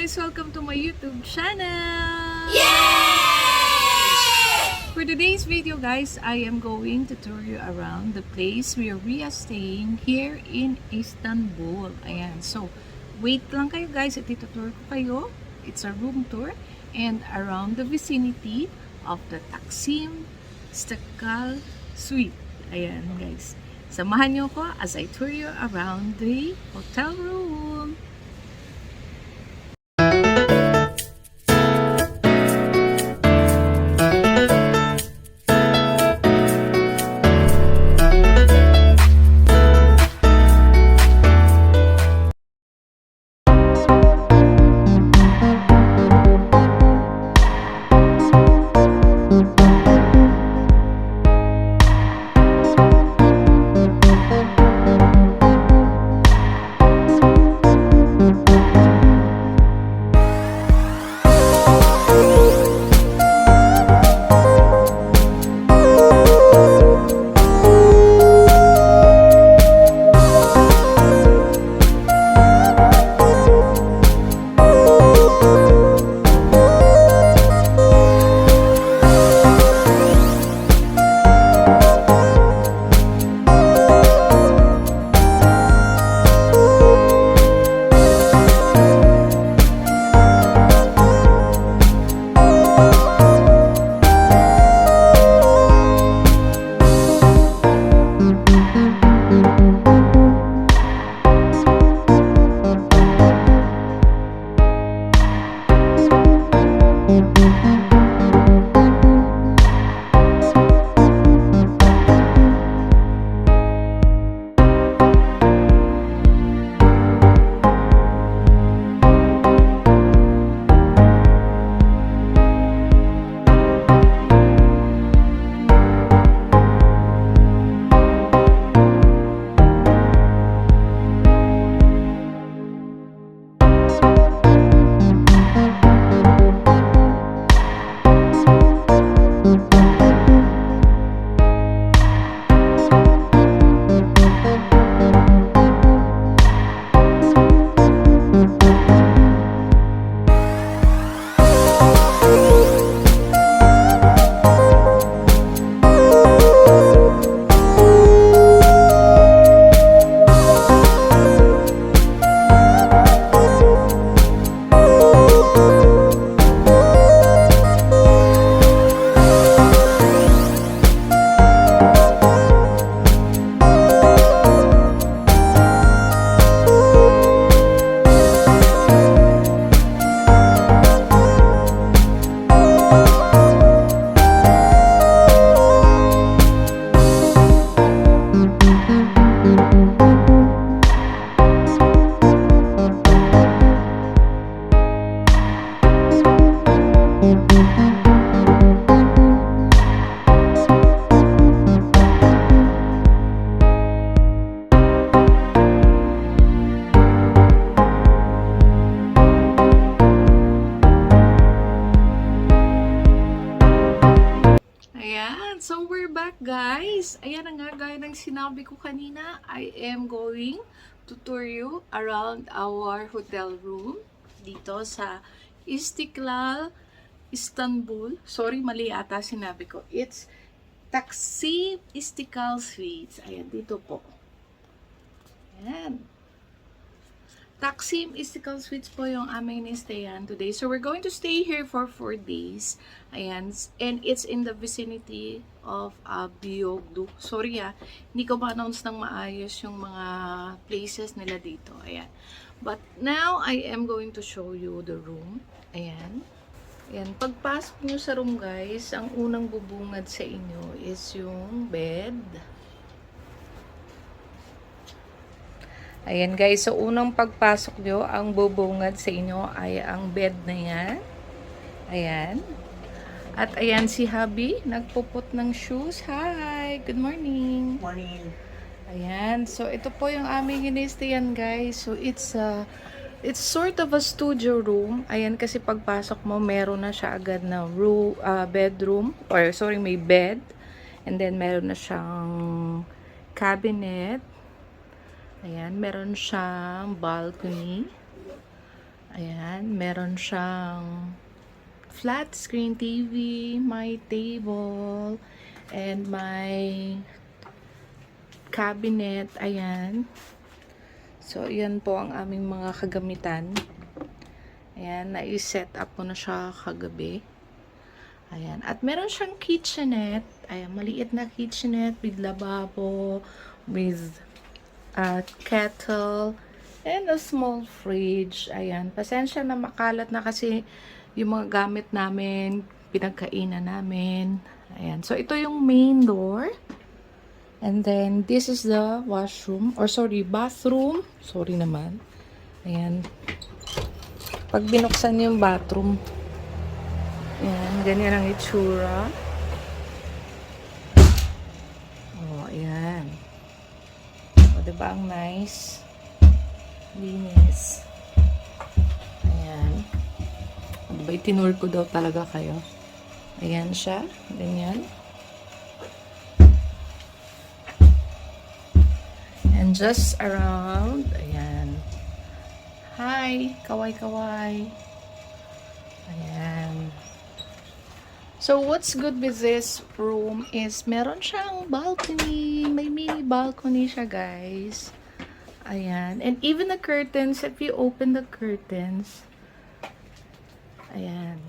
guys! Welcome to my YouTube channel! For today's video guys, I am going to tour you around the place where we are staying here in Istanbul. Ayan, so wait lang kayo guys at itutour ko kayo. It's a room tour and around the vicinity of the Taksim Istiklal Suite. Ayan guys, samahan niyo ko as I tour you around the hotel room. So we're back guys. Ayan na nga, gaya ng sinabi ko kanina, I am going to tour you around our hotel room dito sa Istiklal, Istanbul. Sorry, mali ata sinabi ko. It's Taksim Istiklal Suites. Ayan, dito po. Ayan. Taksim Istiklal Suites po yung aming ni-stayan today. So, we're going to stay here for 4 days. Ayan. And it's in the vicinity of Biogdu. Sorry hindi ko ma-announce ng maayos yung mga places nila dito. Ayan. But now, I am going to show you the room. Ayan. Ayan. Pagpasok nyo sa room guys, ang unang bubungad sa inyo is yung bed. Ayan guys, so unang pagpasok nyo, ang bubungad sa inyo ay ang bed na yan. Ayan. At ayan si Hubby, nagpuput ng shoes. Hi! Good morning! Morning! Ayan, so ito po yung aming inistayan guys. So it's sort of a studio room. Ayan, kasi pagpasok mo, meron na siya agad na bedroom. Or sorry, may bed. And then meron na siyang cabinet. Ayan, meron siyang balcony. Ayan, meron siyang flat screen TV, my table, and my cabinet. Ayan. So, ayan po ang aming mga kagamitan. Ayan, nai-set up ko na siya kagabi. Ayan. At meron siyang kitchenette. Ayan, maliit na kitchenette with lababo, with kettle, and a small fridge. Ayan. Pasensya na makalat na kasi yung mga gamit namin, pinagkainan namin. Ayan. So, ito yung main door. And then, this is the washroom. Or sorry, bathroom. Sorry naman. Ayan. Pag binuksan yung bathroom, ayan, ganyan ang itsura. Oh, ayan. O, diba ang nice? Linis. Ayan. O, diba itinur ko daw talaga kayo? Ayan siya. Ganyan. And just around, ayan. Hi! Kaway-kaway. Ayan. So, what's good with this room is meron siyang balcony. May mini balcony siya, guys. Ayan. And even the curtains, if you open the curtains, ayan.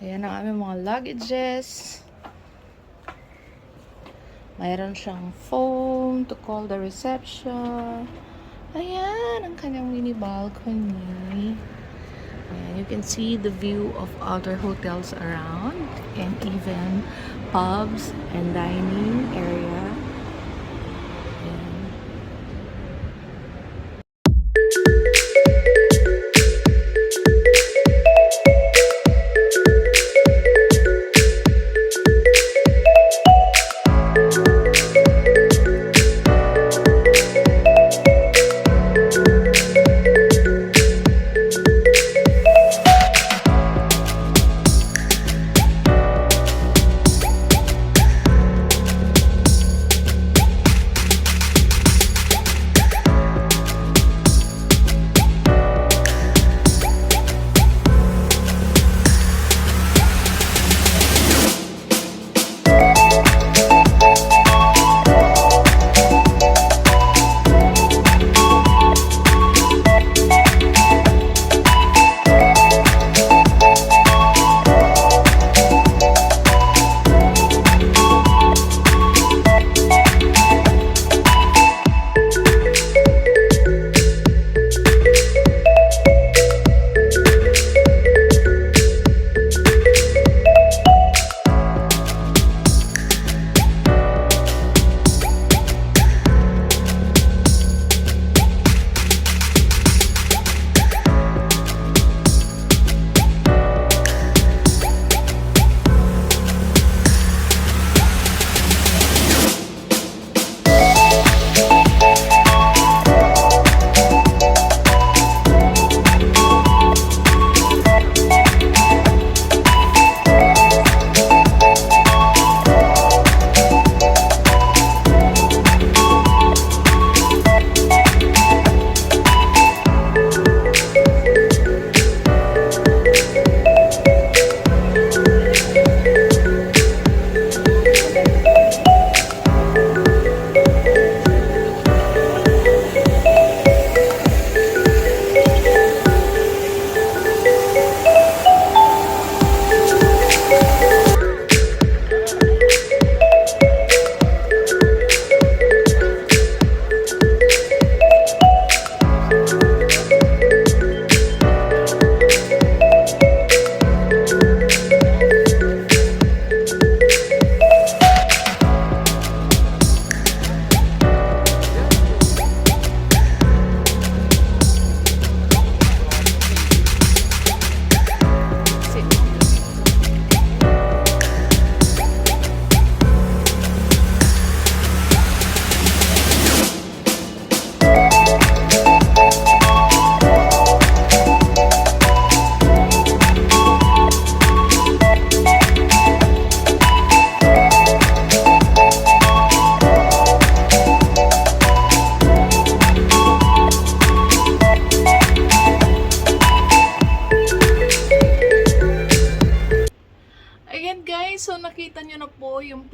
Ayan ang aming mga luggages. Mayroon siyang phone to call the reception. Ayan, ang kanyang mini balcony. Ayan, you can see the view of other hotels around and even pubs and dining area. Ayan.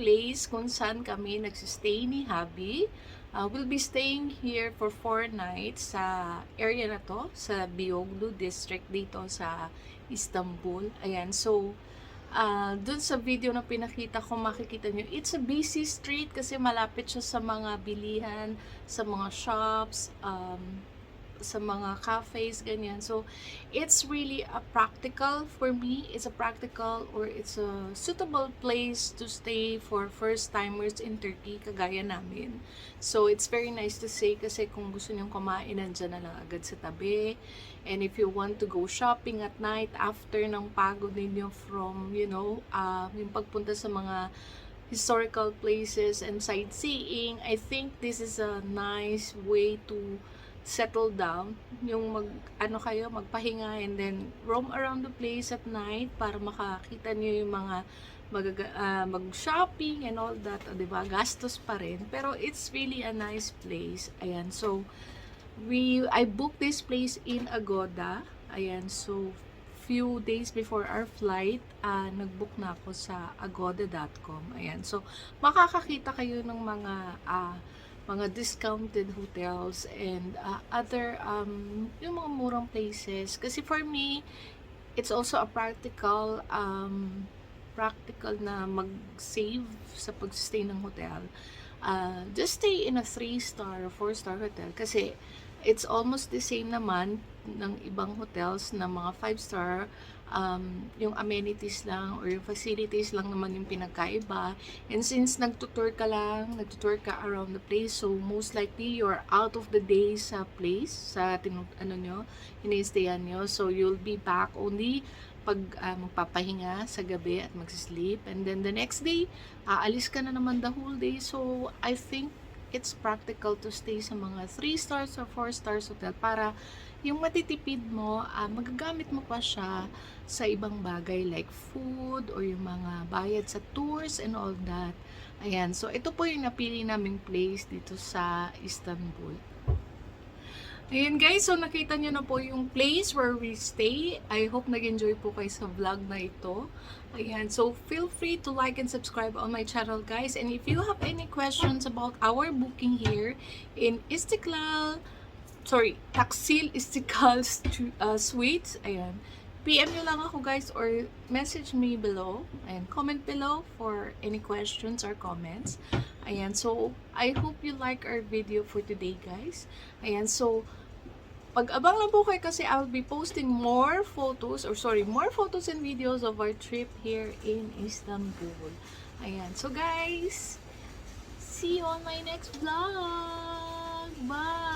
place kung saan kami nagsistay ni Hubby. We'll be staying here for 4 nights sa area na to, sa Beyoğlu district dito sa Istanbul. Ayan, so dun sa video na pinakita ko, makikita nyo, it's a busy street kasi malapit siya sa mga bilihan, sa mga shops, sa mga cafes, ganyan. So, it's really a practical, for me, it's a practical or it's a suitable place to stay for first-timers in Turkey, kagaya namin. So, it's very nice to say kasi kung gusto nyong kumain, nandyan na lang agad sa tabi. And if you want to go shopping at night after ng pagod ninyo from, you know, yung pagpunta sa mga historical places and sightseeing, I think this is a nice way to settle down, yung magpahinga and then roam around the place at night para makakita niyo yung mga mag-shopping and all that, diba? Gastos pa rin, pero it's really a nice place. Ayan, so I booked this place in Agoda. Ayan, so few days before our flight, nag-book na ako sa agoda.com. Ayan, so makakakita kayo ng mga discounted hotels and other yung mga murang places, kasi for me it's also a practical na mag-save sa pag-stay ng hotel. Just stay in a 3-star or 4-star hotel kasi it's almost the same naman ng ibang hotels na mga 5-star. Yung amenities lang or yung facilities lang naman yung pinagkaiba. And since nagtutour ka around the place, so most likely you're out of the day sa place, sa ini-stayan nyo. So you'll be back only pag magpapahinga sa gabi at mag-sleep. And then the next day, aalis ka na naman the whole day. So I think it's practical to stay sa mga 3 stars or 4 stars hotel para yung matitipid mo, magagamit mo pa siya sa ibang bagay like food or yung mga bayad sa tours and all that. Ayan, so ito po yung napili naming place dito sa Istanbul. Ayan guys, so nakita nyo na po yung place where we stay. I hope nag-enjoy po kayo sa vlog na ito. Ayan, so feel free to like and subscribe on my channel guys. And if you have any questions about our booking here in Taksim Istiklal Suites, ayan, PM nyo lang ako guys or message me below and comment below for any questions or comments. Ayan, so I hope you like our video for today guys. Ayan, so pag-abang lang po kayo kasi I'll be posting more photos and videos of our trip here in Istanbul. Ayan, so guys, see you on my next vlog. Bye!